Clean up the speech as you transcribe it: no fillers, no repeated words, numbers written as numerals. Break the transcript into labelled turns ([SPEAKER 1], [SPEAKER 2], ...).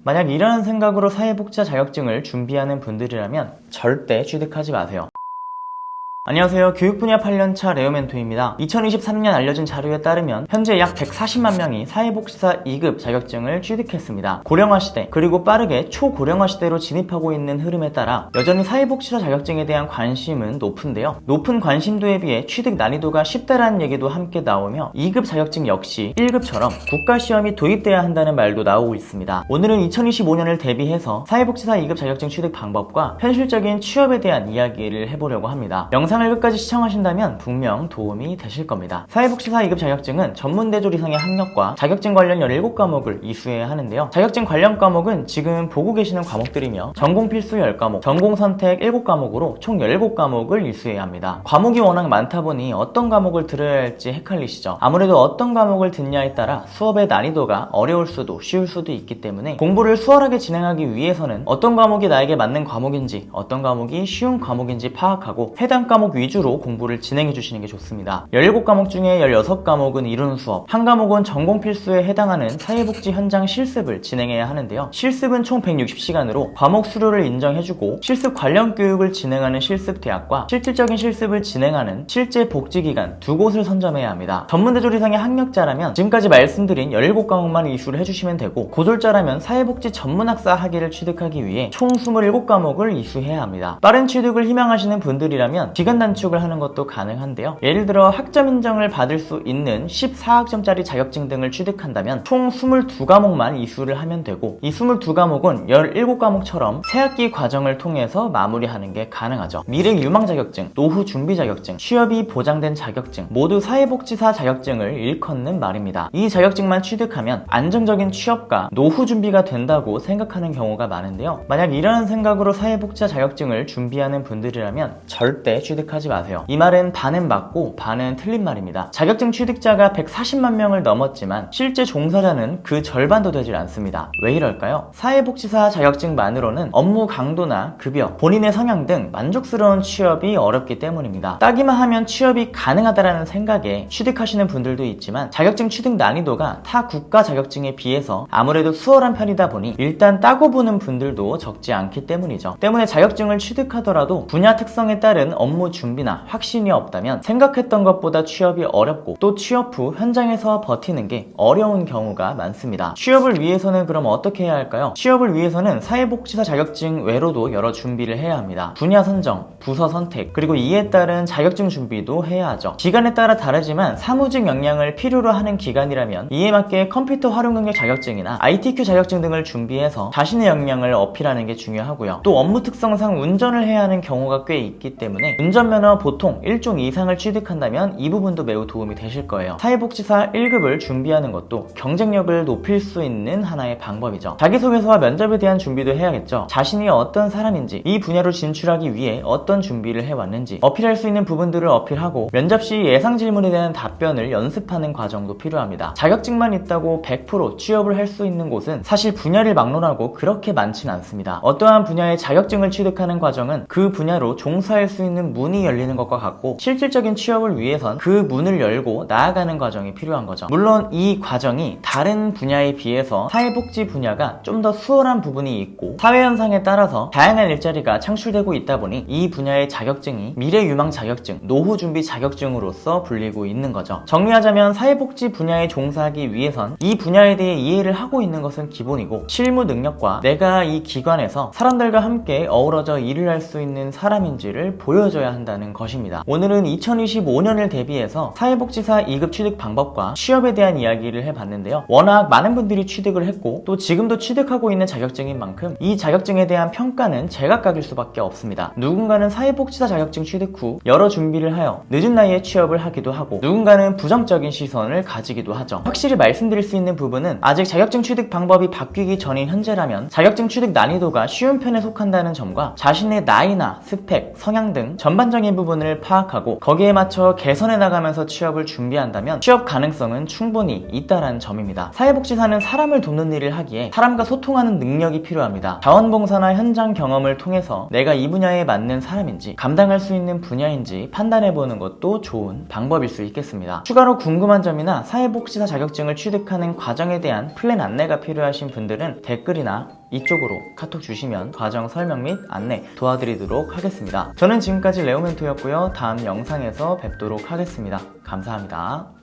[SPEAKER 1] 만약 이러한 생각으로 사회복지사 자격증을 준비하는 분들이라면 절대 취득하지 마세요. 안녕하세요. 교육 분야 8년차 레오멘토입니다. 2023년 알려진 자료에 따르면 현재 약 140만 명이 사회복지사 2급 자격증을 취득했습니다. 고령화 시대 그리고 빠르게 초고령화 시대로 진입하고 있는 흐름에 따라 여전히 사회복지사 자격증에 대한 관심은 높은데요. 높은 관심도에 비해 취득 난이도가 쉽다라는 얘기도 함께 나오며 2급 자격증 역시 1급처럼 국가시험이 도입돼야 한다는 말도 나오고 있습니다. 오늘은 2025년을 대비해서 사회복지사 2급 자격증 취득 방법과 현실적인 취업에 대한 이야기를 해보려고 합니다. 영상을 끝까지 시청하신다면 분명 도움이 되실 겁니다. 사회복지사 2급 자격증은 전문대졸 이상의 학력과 자격증 관련 17과목을 이수해야 하는데요. 자격증 관련 과목은 지금 보고 계시는 과목들이며 전공 필수 10과목, 전공 선택 7과목으로 총 17과목을 이수해야 합니다. 과목이 워낙 많다 보니 어떤 과목을 들어야 할지 헷갈리시죠? 아무래도 어떤 과목을 듣냐에 따라 수업의 난이도가 어려울 수도 쉬울 수도 있기 때문에 공부를 수월하게 진행하기 위해서는 어떤 과목이 나에게 맞는 과목인지 어떤 과목이 쉬운 과목인지 파악하고 해당 과목 위주로 공부를 진행해 주시는 게 좋습니다. 17과목 중에 16과목은 이론 수업, 한 과목은 전공 필수에 해당하는 사회복지 현장 실습을 진행해야 하는데요. 실습은 총 160시간으로 과목 수료를 인정해주고 실습 관련 교육을 진행하는 실습대학과 실질적인 실습을 진행하는 실제 복지기관 두 곳을 선점해야 합니다. 전문대졸 이상의 학력자라면 지금까지 말씀드린 17과목만 이수를 해주시면 되고 고졸자라면 사회복지 전문학사 학위를 취득하기 위해 총 27과목을 이수해야 합니다. 빠른 취득을 희망하시는 분들이라면 기간 단축을 하는 것도 가능한데요. 예를 들어 학점 인정을 받을 수 있는 14학점짜리 자격증 등을 취득한다면 총 22과목만 이수를 하면 되고 이 22과목은 17과목처럼 새학기 과정을 통해서 마무리하는 게 가능하죠. 미래 유망 자격증, 노후 준비 자격증, 취업이 보장된 자격증 모두 사회복지사 자격증을 일컫는 말입니다. 이 자격증만 취득하면 안정적인 취업과 노후 준비가 된다고 생각하는 경우가 많은데요. 만약 이러한 생각으로 사회복지사 자격증을 준비하는 분들이라면 절대 취득하지 마세요. 이 말은 반은 맞고 반은 틀린 말입니다. 자격증 취득자가 140만 명을 넘었지만 실제 종사자는 그 절반도 되질 않습니다. 왜 이럴까요? 사회복지사 자격증만으로는 업무 강도나 급여, 본인의 성향 등 만족스러운 취업이 어렵기 때문입니다. 따기만 하면 취업이 가능하다는 생각에 취득하시는 분들도 있지만 자격증 취득 난이도가 타 국가 자격증에 비해서 아무래도 수월한 편이다 보니 일단 따고 보는 분들도 적지 않기 때문이죠. 때문에 자격증을 취득하더라도 분야 특성에 따른 업무 준비나 확신이 없다면 생각했던 것보다 취업이 어렵고 또 취업 후 현장에서 버티는 게 어려운 경우가 많습니다. 취업을 위해서는 그럼 어떻게 해야 할까요? 취업을 위해서는 사회복지사 자격증 외로도 여러 준비를 해야 합니다. 분야 선정, 부서 선택, 그리고 이에 따른 자격증 준비도 해야 하죠. 기간에 따라 다르지만 사무직 역량을 필요로 하는 기간이라면 이에 맞게 컴퓨터 활용 능력 자격증이나 ITQ 자격증 등을 준비해서 자신의 역량을 어필하는 게 중요하고요. 또 업무 특성상 운전을 해야 하는 경우가 꽤 있기 때문에 운전면허 보통 1종 이상을 취득한다면 이 부분도 매우 도움이 되실 거예요. 사회복지사 1급을 준비하는 것도 경쟁력을 높일 수 있는 하나의 방법이죠. 자기소개서와 면접에 대한 준비도 해야겠죠. 자신이 어떤 사람인지, 이 분야로 진출하기 위해 어떤 준비를 해왔는지 어필할 수 있는 부분들을 어필하고 면접 시 예상 질문에 대한 답변을 연습하는 과정도 필요합니다. 자격증만 있다고 100% 취업을 할 수 있는 곳은 사실 분야를 막론하고 그렇게 많지는 않습니다. 어떠한 분야의 자격증을 취득하는 과정은 그 분야로 종사할 수 있는 문이 열리는 것과 같고 실질적인 취업을 위해선 그 문을 열고 나아가는 과정이 필요한 거죠. 물론 이 과정이 다른 분야에 비해서 사회복지 분야가 좀 더 수월한 부분이 있고 사회현상에 따라서 다양한 일자리가 창출되고 있다 보니 이 분야의 자격증이 미래유망 자격증, 노후준비 자격증으로서 불리고 있는 거죠. 정리하자면 사회복지 분야에 종사하기 위해선 이 분야에 대해 이해를 하고 있는 것은 기본이고 실무 능력과 내가 이 기관에서 사람들과 함께 어우러져 일을 할 수 있는 사람인지를 보여줘야 한다는 것입니다. 오늘은 2025년을 대비해서 사회복지사 2급 취득 방법과 취업에 대한 이야기를 해봤는데요. 워낙 많은 분들이 취득을 했고 또 지금도 취득하고 있는 자격증인 만큼 이 자격증에 대한 평가는 제각각일 수밖에 없습니다. 누군가는 사회복지사 자격증 취득 후 여러 준비를 하여 늦은 나이에 취업을 하기도 하고 누군가는 부정적인 시선을 가지기도 하죠. 확실히 말씀드릴 수 있는 부분은 아직 자격증 취득 방법이 바뀌기 전인 현재라면 자격증 취득 난이도가 쉬운 편에 속한다는 점과 자신의 나이나 스펙, 성향 등 전반 전반적인 부분을 파악하고 거기에 맞춰 개선해 나가면서 취업을 준비한다면 취업 가능성은 충분히 있다라는 점입니다. 사회복지사는 사람을 돕는 일을 하기에 사람과 소통하는 능력이 필요합니다. 자원봉사나 현장 경험을 통해서 내가 이 분야에 맞는 사람인지 감당할 수 있는 분야인지 판단해보는 것도 좋은 방법일 수 있겠습니다. 추가로 궁금한 점이나 사회복지사 자격증을 취득하는 과정에 대한 플랜 안내가 필요하신 분들은 댓글이나 이쪽으로 카톡 주시면 과정 설명 및 안내 도와드리도록 하겠습니다. 저는 지금까지 레오멘토였고요. 다음 영상에서 뵙도록 하겠습니다. 감사합니다.